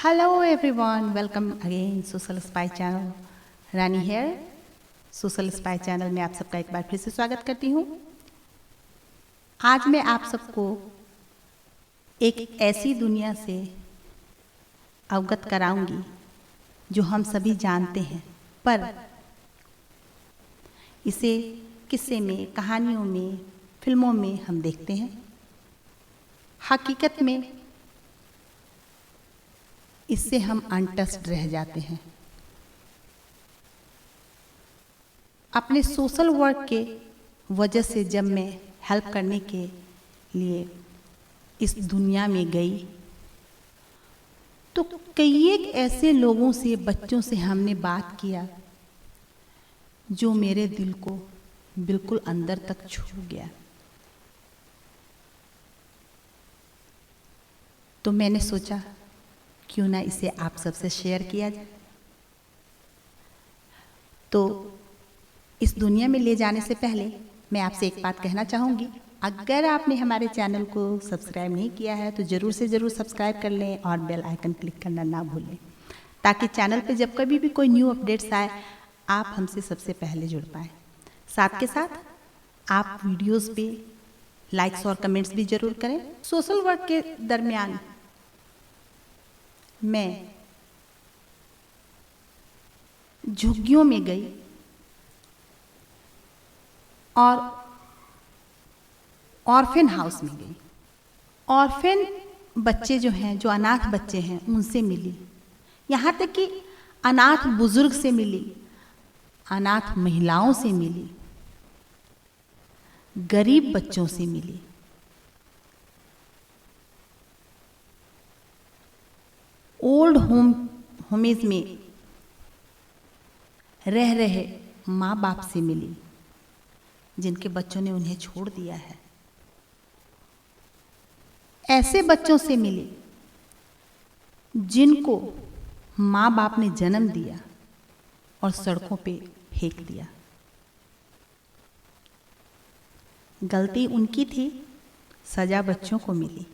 Hello everyone, welcome again Social Spy Channel. रानी hair social spy channel में आप सबका एक बार फिर से स्वागत करती हूँ। आज मैं आप सबको एक ऐसी दुनिया से अवगत कराऊंगी जो हम सभी जानते हैं, पर इसे किस्से में, कहानियों में, फिल्मों में हम देखते हैं। हकीकत में इससे हम अनटच्ड रह जाते हैं। अपने सोशल वर्क के वजह से जब मैं हेल्प करने के लिए इस दुनिया में गई तो कई एक ऐसे लोगों से, बच्चों से हमने बात किया जो मेरे दिल को बिल्कुल अंदर तक छू गया। तो मैंने सोचा क्यों ना इसे आप सबसे शेयर किया जाए। तो इस दुनिया में ले जाने से पहले मैं आपसे एक बात कहना चाहूँगी। अगर आपने हमारे चैनल को सब्सक्राइब नहीं किया है तो ज़रूर से ज़रूर सब्सक्राइब कर लें और बेल आइकन क्लिक करना ना भूलें, ताकि चैनल पे जब कभी भी कोई न्यू अपडेट्स आए आप हमसे सबसे पहले जुड़ पाएँ। साथ के साथ आप वीडियोस पे लाइक्स और कमेंट्स भी ज़रूर करें। सोशल वर्क के दरमियान मैं झुग्गियों में गई और ऑर्फेन हाउस में गई। ऑर्फेन बच्चे जो हैं, जो अनाथ बच्चे हैं, उनसे मिली। यहाँ तक कि अनाथ बुजुर्ग से मिली, अनाथ महिलाओं से मिली, गरीब बच्चों से मिली। ओल्ड होमेज में रह रहे माँ बाप से मिली जिनके बच्चों ने उन्हें छोड़ दिया है। ऐसे बच्चों से मिली जिनको माँ बाप ने जन्म दिया और सड़कों पे फेंक दिया। गलती उनकी थी, सजा बच्चों को मिली।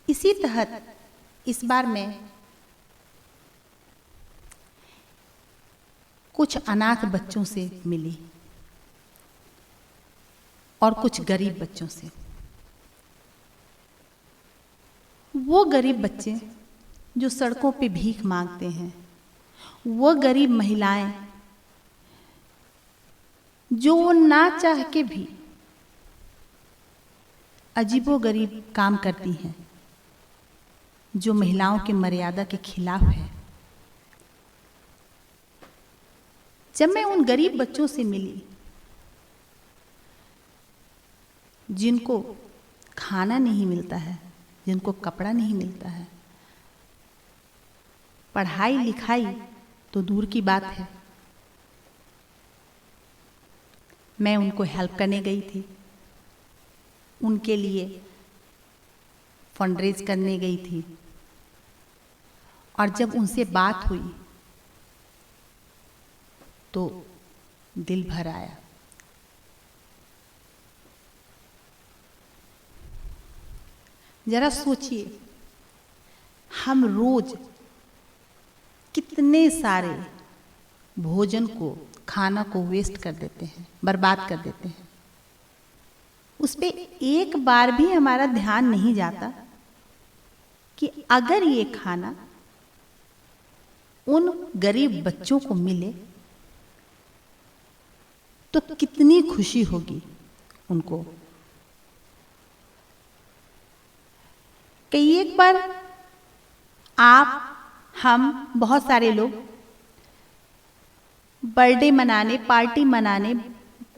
इसी तहत इस बार मैं कुछ अनाथ बच्चों से मिली और कुछ गरीब बच्चों से। वो गरीब बच्चे जो सड़कों पे भीख मांगते हैं, वो गरीब महिलाएं जो ना चाह के भी अजीबोगरीब काम करती हैं, जो महिलाओं की मर्यादा के खिलाफ है। जब मैं उन गरीब बच्चों से मिली जिनको खाना नहीं मिलता है, जिनको कपड़ा नहीं मिलता है, पढ़ाई लिखाई तो दूर की बात है, मैं उनको हेल्प करने गई थी। उनके लिए फंडरेज करने गई थी और जब उनसे बात हुई तो दिल भर आया। जरा सोचिए, हम रोज कितने सारे भोजन को, खाना को वेस्ट कर देते हैं, बर्बाद कर देते हैं। उस पे एक बार भी हमारा ध्यान नहीं जाता कि अगर ये खाना उन गरीब बच्चों को मिले तो कितनी खुशी होगी उनको। कई एक बार आप, हम, बहुत सारे लोग बर्थडे मनाने, पार्टी मनाने,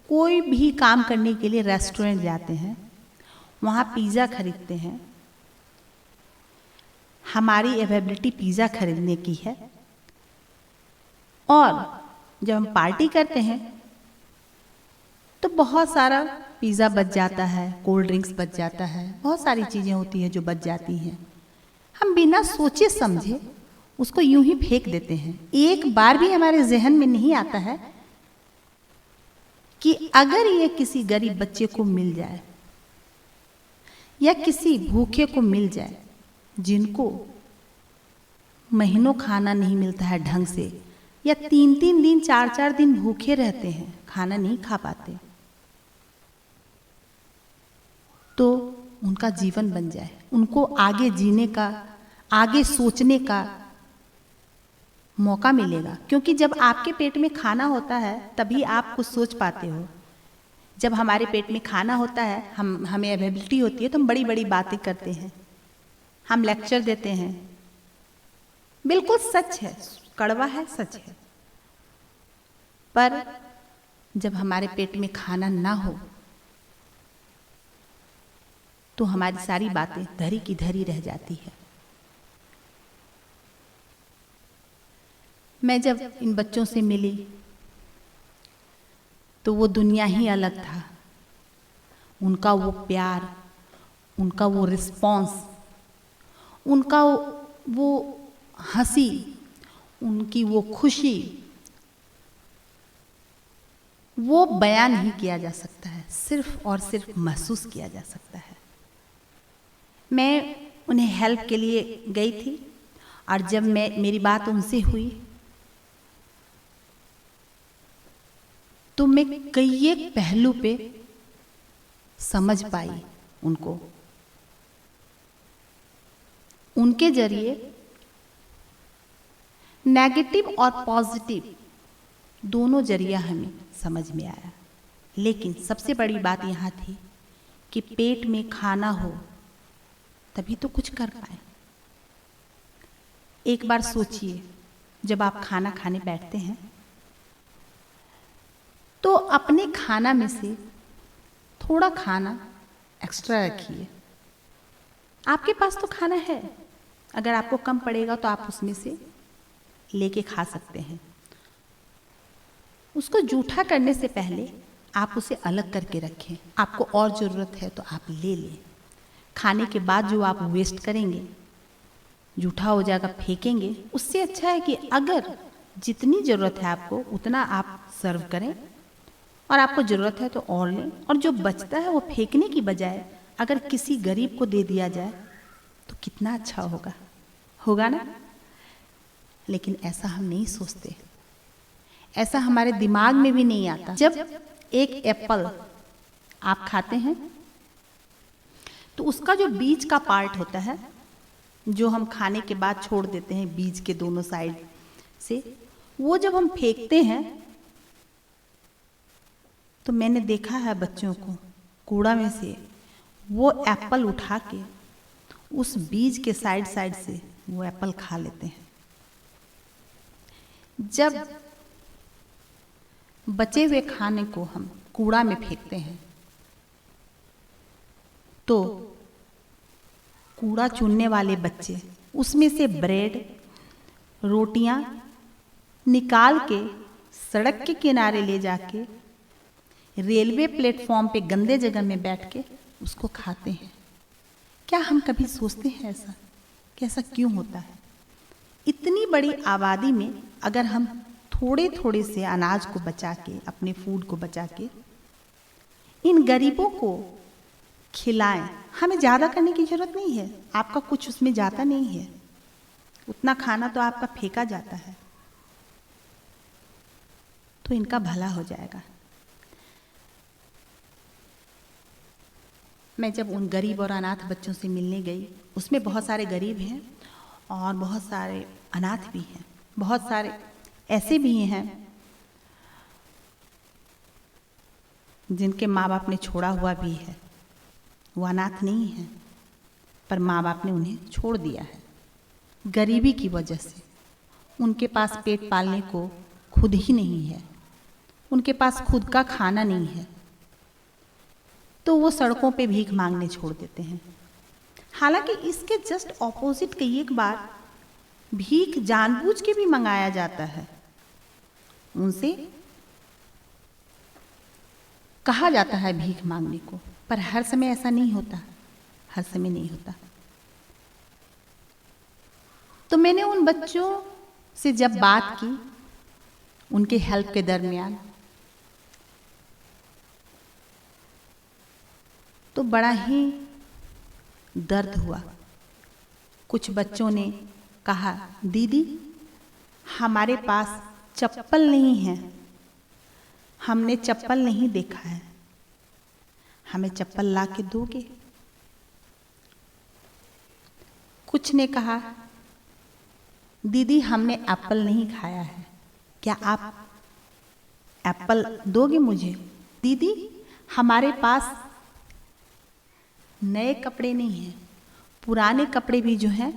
कोई भी काम करने के लिए रेस्टोरेंट जाते हैं, वहाँ पिज़्ज़ा खरीदते हैं। हमारी अवेलेबिलिटी पिज़्ज़ा खरीदने की है और जब हम पार्टी करते हैं तो बहुत सारा पिज़्ज़ा बच जाता है, कोल्ड ड्रिंक्स बच जाता है, बहुत सारी चीज़ें होती हैं जो बच जाती हैं। हम बिना सोचे समझे उसको यूं ही फेंक देते हैं। एक बार भी हमारे जहन में नहीं आता है कि अगर ये किसी गरीब बच्चे को मिल जाए या किसी भूखे को मिल जाए जिनको महीनों खाना नहीं मिलता है ढंग से, या 3-3 दिन 4-4 दिन भूखे रहते हैं, खाना नहीं खा पाते, तो उनका जीवन बन जाए, उनको आगे जीने का, आगे सोचने का मौका मिलेगा। क्योंकि जब आपके पेट में खाना होता है तभी आप कुछ सोच पाते हो। जब हमारे पेट में खाना होता है, हमें एबिलिटी होती है, तो हम बड़ी बड़ी बातें करते हैं, हम लेक्चर देते हैं। बिल्कुल सच है, कड़वा है, सच है। पर जब हमारे पेट में खाना ना हो तो हमारी सारी बातें धरी की धरी रह जाती है। मैं जब इन बच्चों से मिली तो वो दुनिया ही अलग था। उनका वो प्यार, उनका वो रिस्पॉन्स, उनका वो हंसी, उनकी वो खुशी, वो बयान नहीं किया जा सकता है, सिर्फ और सिर्फ महसूस किया जा सकता है। मैं उन्हें हेल्प के लिए गई थी और जब मेरी बात उनसे हुई तो मैं कई एक पहलू पे समझ पाई उनको। उनके जरिए नेगेटिव और पॉजिटिव दोनों जरिया हमें समझ में आया। लेकिन सबसे बड़ी बात यहाँ थी कि पेट में खाना हो तभी तो कुछ कर पाए। एक बार सोचिए, जब आप खाना खाने बैठते हैं तो अपने खाना में से थोड़ा खाना एक्स्ट्रा रखिए। आपके पास तो खाना है, अगर आपको कम पड़ेगा तो आप उसमें से लेके खा सकते हैं। उसको जूठा करने से पहले आप उसे अलग करके रखें। आपको और ज़रूरत है तो आप ले लें। खाने के बाद जो आप वेस्ट करेंगे, जूठा हो जाएगा, फेंकेंगे, उससे अच्छा है कि अगर जितनी ज़रूरत है आपको उतना आप सर्व करें, और आपको ज़रूरत है तो और लें, और जो बचता है वो फेंकने की बजाय अगर किसी गरीब को दे दिया जाए तो कितना अच्छा होगा, होगा ना? लेकिन ऐसा हम नहीं सोचते, ऐसा हमारे दिमाग में भी नहीं आता। जब एक एप्पल आप खाते हैं तो उसका जो बीज का पार्ट होता है, जो हम खाने के बाद छोड़ देते हैं बीज के दोनों साइड से, वो जब हम फेंकते हैं तो मैंने देखा है बच्चों को कूड़ा में से वो एप्पल उठा के उस बीज के साइड साइड से वो एप्पल खा लेते हैं। जब बचे हुए खाने को हम कूड़ा में फेंकते हैं तो कूड़ा चुनने वाले बच्चे उसमें से ब्रेड, रोटियां निकाल के सड़क के किनारे ले जाके रेलवे प्लेटफॉर्म पे गंदे जगह में बैठ के उसको खाते हैं। क्या हम कभी सोचते हैं ऐसा कि ऐसा क्यों होता है? इतनी बड़ी आबादी में अगर हम थोड़े थोड़े से अनाज को बचा के, अपने फूड को बचा के इन गरीबों को खिलाएं, हमें ज़्यादा करने की ज़रूरत नहीं है। आपका कुछ उसमें जाता नहीं है, उतना खाना तो आपका फेंका जाता है, तो इनका भला हो जाएगा। मैं जब उन गरीब और अनाथ बच्चों से मिलने गई, उसमें बहुत सारे गरीब हैं और बहुत सारे अनाथ भी हैं, बहुत सारे ऐसे भी हैं जिनके माँ बाप ने छोड़ा हुआ भी है। वो अनाथ नहीं है, पर माँ बाप ने उन्हें छोड़ दिया है गरीबी की वजह से। उनके पास पेट पालने को खुद ही नहीं है, उनके पास खुद का खाना नहीं है, तो वो सड़कों पे भीख मांगने छोड़ देते हैं। हालांकि इसके जस्ट ऑपोजिट कई एक बार भीख जानबूझ के भी मंगाया जाता है। उनसे कहा जाता है भीख मांगने को, पर हर समय ऐसा नहीं होता, हर समय नहीं होता। तो मैंने उन बच्चों से जब बात की उनके हेल्प के दरमियान, तो बड़ा ही दर्द हुआ। कुछ बच्चों ने कहा, दीदी हमारे पास चप्पल नहीं है, हमने चप्पल नहीं देखा है, हमें चप्पल ला के दोगे? कुछ ने कहा, दीदी हमने एप्पल नहीं खाया है, क्या आप एप्पल दोगे मुझे? दीदी हमारे पास नए कपड़े नहीं हैं, पुराने कपड़े भी जो हैं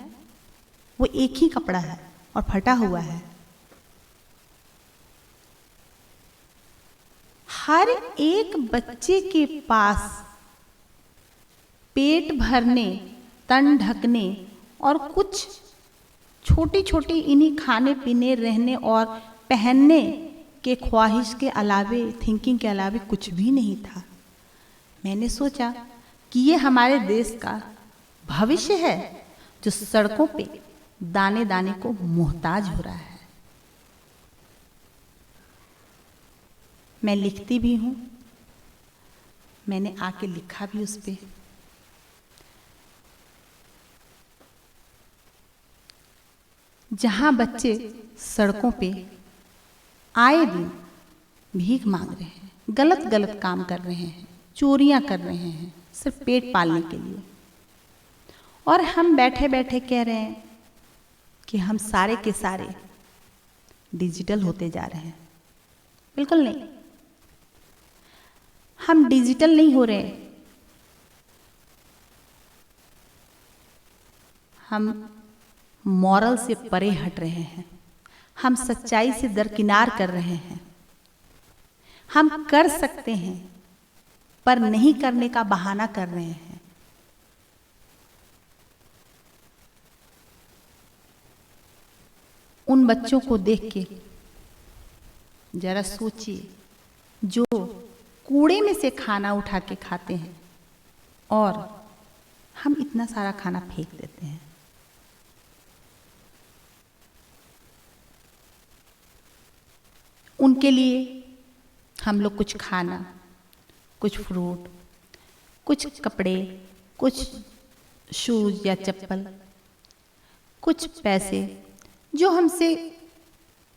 वो एक ही कपड़ा है और फटा हुआ है। हर एक बच्चे के पास पेट भरने, तन ढकने और कुछ छोटी छोटी इन्हीं खाने पीने, रहने और पहनने के ख्वाहिश के अलावे, थिंकिंग के अलावे कुछ भी नहीं था। मैंने सोचा कि ये हमारे देश का भविष्य है जो सड़कों पे दाने दाने को मोहताज हो रहा है। मैं लिखती भी हूँ, मैंने आके लिखा भी उस पे। जहाँ बच्चे सड़कों पे आए दिन भीख मांग रहे हैं, गलत गलत काम कर रहे हैं, चोरियां कर रहे हैं सिर्फ पेट पालने के लिए, और हम बैठे बैठे कह रहे हैं कि हम सारे के सारे डिजिटल होते जा रहे हैं। बिल्कुल नहीं, हम डिजिटल नहीं हो रहे, हम मॉरल से परे हट रहे हैं, हम सच्चाई से दरकिनार कर रहे हैं। हम कर सकते हैं पर नहीं करने का बहाना कर रहे हैं। उन बच्चों को देख के जरा सोचिए जो कूड़े में से खाना उठा के खाते हैं और हम इतना सारा खाना फेंक देते हैं। उनके लिए हम लोग कुछ खाना, कुछ फ्रूट, कुछ कपड़े, कुछ शूज या चप्पल, कुछ पैसे जो हमसे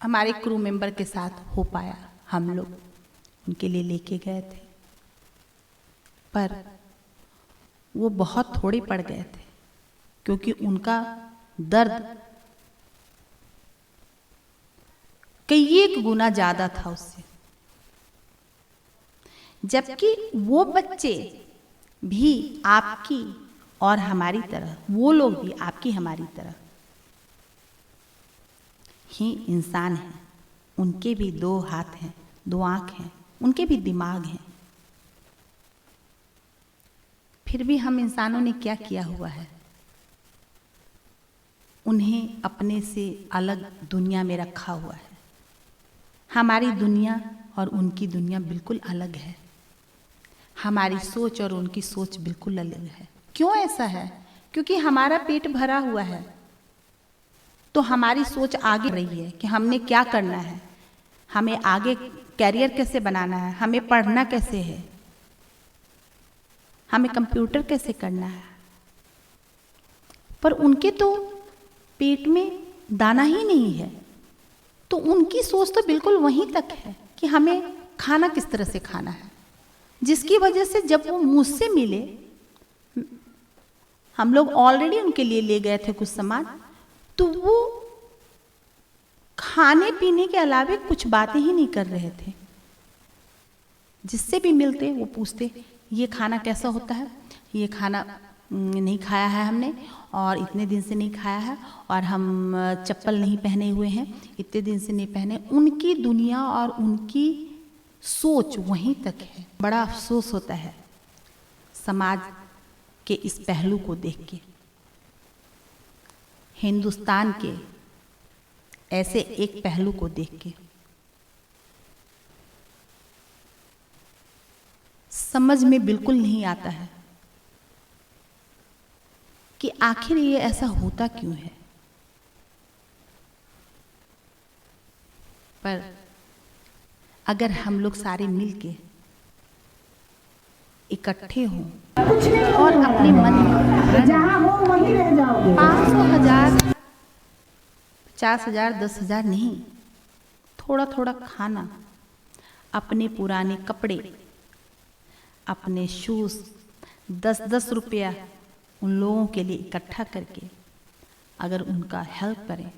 हमारे क्रू मेंबर के साथ हो पाया, हम लोग उनके लिए लेके गए थे, पर वो बहुत थोड़े पड़ गए थे क्योंकि उनका दर्द कई एक गुना ज्यादा था उससे। जबकि वो बच्चे भी आपकी और हमारी तरह, वो लोग भी आपकी हमारी तरह ही इंसान हैं। उनके भी 2 हाथ हैं, 2 आंख हैं, उनके भी दिमाग हैं। फिर भी हम इंसानों ने क्या किया हुआ है? उन्हें अपने से अलग दुनिया में रखा हुआ है। हमारी दुनिया और उनकी दुनिया बिल्कुल अलग है। हमारी सोच और उनकी सोच बिल्कुल अलग है। क्यों ऐसा है? क्योंकि हमारा पेट भरा हुआ है, तो हमारी सोच आगे रही है कि हमने क्या करना है, हमें आगे कैरियर कैसे बनाना है, हमें पढ़ना कैसे है, हमें कंप्यूटर कैसे करना है। पर उनके तो पेट में दाना ही नहीं है, तो उनकी सोच तो बिल्कुल वहीं तक है कि हमें खाना किस तरह से खाना है, जिसकी वजह से जब वो मुझसे मिले, हम लोग ऑलरेडी उनके लिए ले गए थे कुछ सामान, तो वो खाने पीने के अलावे कुछ बातें ही नहीं कर रहे थे। जिससे भी मिलते वो पूछते ये खाना कैसा होता है, ये खाना नहीं खाया है हमने और इतने दिन से नहीं खाया है, और हम चप्पल नहीं पहने हुए हैं, इतने दिन से नहीं पहने। उनकी दुनिया और उनकी सोच वहीं तक है। बड़ा अफसोस होता है समाज के इस पहलू को देख के, हिंदुस्तान के ऐसे एक पहलू को देख के। समझ में बिल्कुल नहीं आता है कि आखिर ये ऐसा होता क्यों है। पर अगर हम लोग सारे मिलके इकट्ठे हों और अपने मन में 500,000 50,000 10,000 नहीं, थोड़ा थोड़ा खाना, अपने पुराने कपड़े, अपने शूज़ 10-10 रुपया उन लोगों के लिए इकट्ठा करके अगर उनका हेल्प करें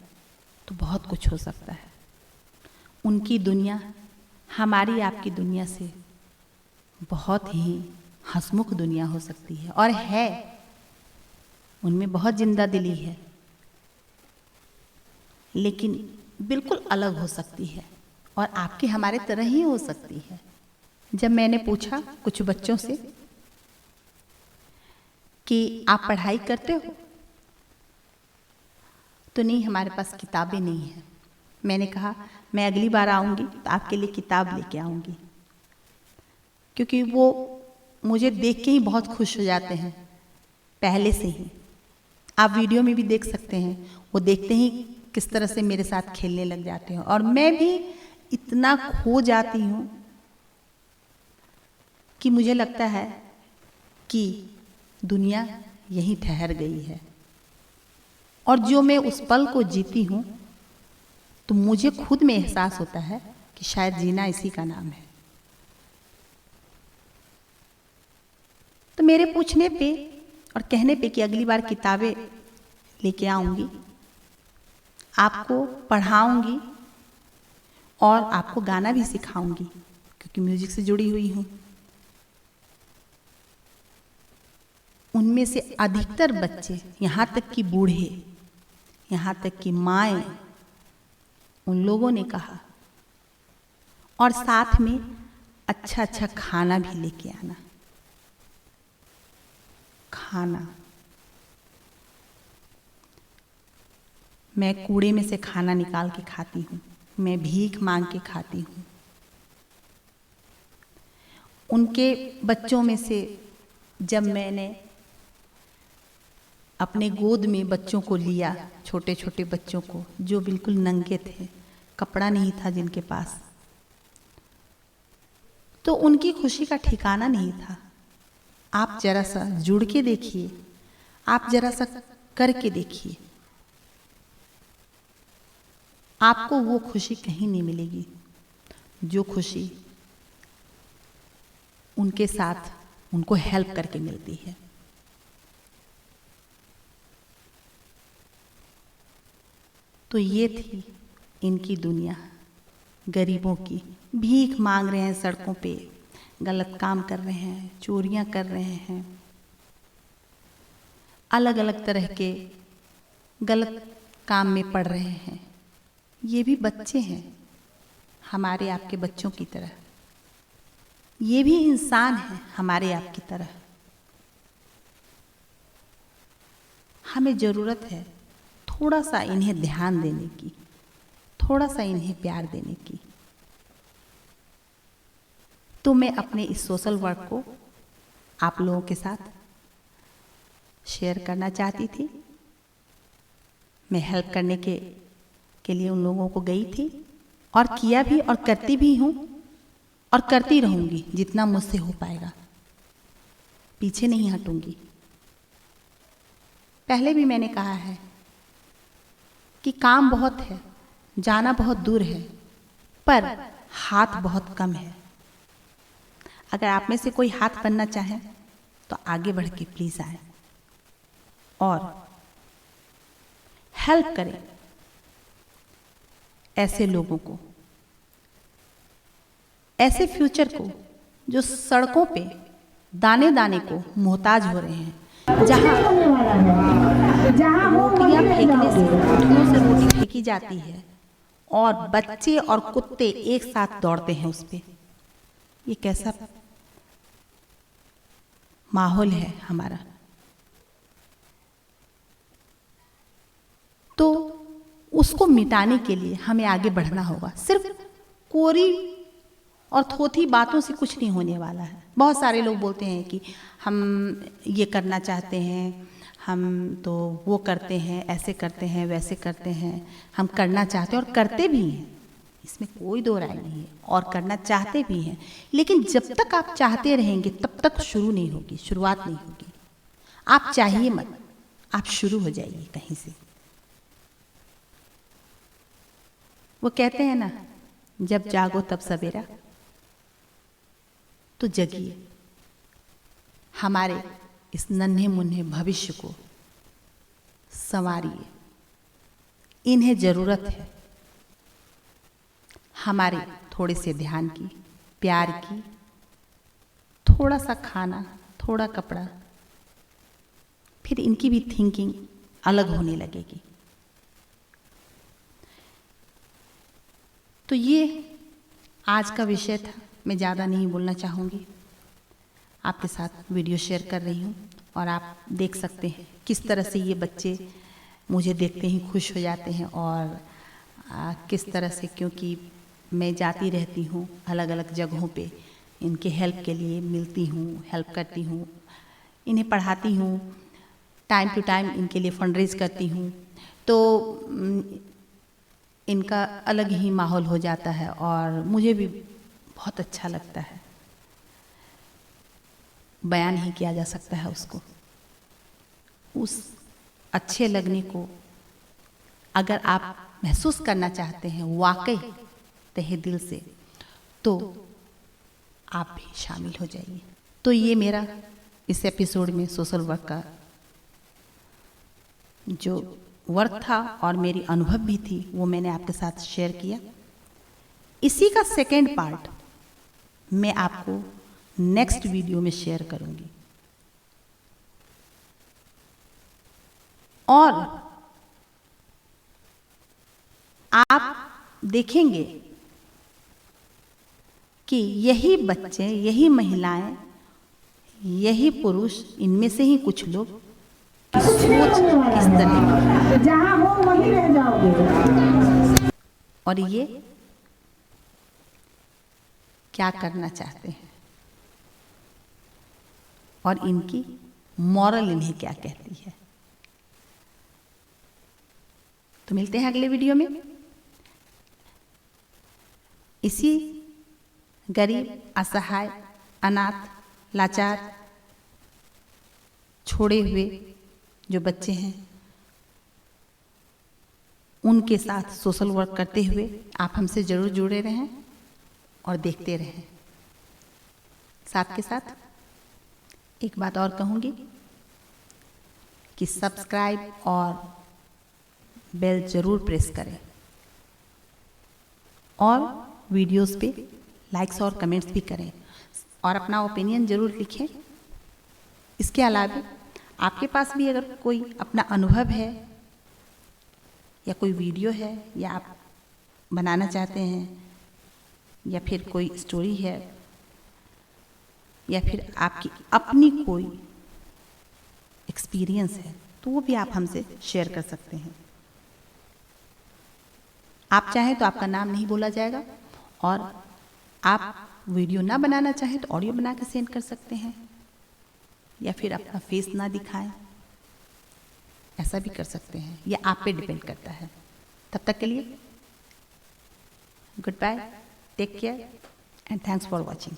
तो बहुत कुछ हो सकता है। उनकी दुनिया हमारी आपकी दुनिया से बहुत ही हंसमुख दुनिया हो सकती है, और है, उनमें बहुत जिंदा दिली है, लेकिन बिल्कुल अलग हो सकती है और आपकी हमारे तरह ही हो सकती है। जब मैंने पूछा कुछ बच्चों से कि आप पढ़ाई करते हो, तो नहीं, हमारे पास किताबें नहीं है। मैंने कहा मैं अगली बार आऊँगी तो आपके लिए किताब लेके आऊँगी, क्योंकि वो मुझे देख के ही बहुत खुश हो जाते हैं पहले से ही। आप वीडियो में भी देख सकते हैं, वो देखते ही किस तरह से मेरे साथ खेलने लग जाते हैं, और मैं भी इतना खो जाती हूँ कि मुझे लगता है कि दुनिया यहीं ठहर गई है। और जो मैं उस पल को जीती हूँ तो मुझे खुद में एहसास होता है कि शायद जीना इसी का नाम है। तो मेरे पूछने पे और कहने पे कि अगली बार किताबें लेके आऊँगी, आपको पढ़ाऊँगी और आपको गाना भी सिखाऊंगी, क्योंकि म्यूजिक से जुड़ी हुई हूँ। उनमें से अधिकतर बच्चे, यहाँ तक कि बूढ़े, यहाँ तक कि माएँ, उन लोगों ने कहा, और साथ में अच्छा अच्छा खाना भी लेके आना। खाना, मैं कूड़े में से खाना निकाल के खाती हूँ, मैं भीख मांग के खाती हूँ। उनके बच्चों में से जब मैंने अपने गोद में बच्चों को लिया, छोटे छोटे बच्चों को जो बिल्कुल नंगे थे, कपड़ा नहीं था जिनके पास, तो उनकी खुशी का ठिकाना नहीं था। आप जरा सा जुड़ के देखिए, आप जरा सा करके देखिए, आपको वो खुशी कहीं नहीं मिलेगी जो खुशी उनके साथ उनको हेल्प करके मिलती है। तो ये थी इनकी दुनिया, गरीबों की। भीख मांग रहे हैं सड़कों पे, गलत काम कर रहे हैं, चोरियां कर रहे हैं, अलग अलग तरह के गलत काम में पड़ रहे हैं। ये भी बच्चे हैं, हमारे आपके बच्चों की तरह। ये भी इंसान हैं, हमारे आपकी तरह। हमें ज़रूरत है थोड़ा सा इन्हें ध्यान देने की, थोड़ा सा इन्हें प्यार देने की। तो मैं अपने इस सोशल वर्क को आप लोगों के साथ शेयर करना चाहती थी। मैं हेल्प करने के लिए उन लोगों को गई थी, और किया भी, और करती भी हूँ, और करती रहूँगी जितना मुझसे हो पाएगा। पीछे नहीं हटूँगी। पहले भी मैंने कहा है कि काम बहुत है, जाना बहुत दूर है, पर हाथ बहुत कम है। अगर आप में से कोई हाथ बनना चाहे तो आगे बढ़ के प्लीज़ आए और हेल्प करें ऐसे लोगों को, ऐसे फ्यूचर को जो सड़कों पे दाने दाने को मोहताज हो रहे हैं, जहाँ रोटियां फेंकने से, रोटियों से रोटी फेंकी जाती है और बच्चे और कुत्ते एक साथ दौड़ते हैं उस पे। ये कैसा माहौल है हमारा। तो उसको मिटाने के लिए हमें आगे बढ़ना होगा। सिर्फ कोरी और थोथी बातों से कुछ नहीं होने वाला है। बहुत सारे लोग बोलते हैं कि हम ये करना चाहते हैं, हम तो वो करते हैं, ऐसे करते हैं, वैसे करते हैं, हम करना चाहते हैं और करते भी हैं, इसमें कोई दो राय नहीं है, और करना चाहते भी हैं। लेकिन जब तक आप चाहते रहेंगे तब तक शुरू नहीं होगी, शुरुआत नहीं होगी। आप चाहिए मत, आप शुरू हो जाइए कहीं से। वो कहते हैं ना, जब जागो तब सवेरा। तो जगिए, हमारे इस नन्हे मुन्ने भविष्य को संवारिए। इन्हें जरूरत है हमारे थोड़े से ध्यान की, प्यार की, थोड़ा सा खाना, थोड़ा कपड़ा, फिर इनकी भी थिंकिंग अलग होने लगेगी। तो ये आज का विषय था। मैं ज़्यादा नहीं बोलना चाहूँगी, आपके साथ वीडियो शेयर कर रही हूँ और आप देख सकते हैं किस तरह से ये बच्चे मुझे देखते ही खुश हो जाते हैं और किस तरह से, क्योंकि मैं जाती रहती हूँ अलग अलग जगहों पे, इनके हेल्प के लिए मिलती हूँ, हेल्प करती हूँ, इन्हें पढ़ाती हूँ, टाइम टू टाइम इनके लिए फंड रेज करती हूँ। तो इनका अलग ही माहौल हो जाता है और मुझे भी बहुत अच्छा लगता है, बयान नहीं किया जा सकता है उसको। उस अच्छे लगने को अगर आप महसूस करना चाहते हैं वाकई तहे दिल से, तो आप भी शामिल हो जाइए। तो ये मेरा इस एपिसोड में सोशल वर्क का जो वर्क था और मेरी अनुभव भी थी वो मैंने आपके साथ शेयर किया। इसी का सेकेंड पार्ट मैं आपको नेक्स्ट वीडियो में शेयर करूंगी। और आप देखेंगे कि यही बच्चे, यही महिलाएं, यही पुरुष, इनमें से ही कुछ लोग की सोच किस तरह, जहां हो वहीं रह जाओगे, और ये क्या करना चाहते हैं और इनकी मॉरल इन्हें क्या कहती है। तो मिलते हैं अगले वीडियो में। इसी गरीब, असहाय, अनाथ, लाचार, छोड़े हुए जो बच्चे हैं उनके साथ सोशल वर्क करते हुए आप हमसे जरूर जुड़े रहें और देखते रहें। साथ के साथ एक बात और कहूँगी कि सब्सक्राइब और बेल जरूर प्रेस करें और वीडियोस पे लाइक्स और कमेंट्स भी करें और अपना ओपिनियन जरूर लिखें। इसके अलावा आपके पास भी अगर कोई अपना अनुभव है या कोई वीडियो है या आप बनाना चाहते हैं या फिर कोई स्टोरी है या फिर आपकी अपनी कोई एक्सपीरियंस है, तो वो भी आप हमसे शेयर कर सकते हैं। आप चाहें तो आपका नाम नहीं बोला जाएगा और आप वीडियो ना बनाना चाहें तो ऑडियो बना के सेंड कर सकते हैं या फिर अपना फेस ना दिखाएं, ऐसा भी कर सकते हैं। यह आप पे डिपेंड करता है। तब तक के लिए goodbye, take care and thanks for watching.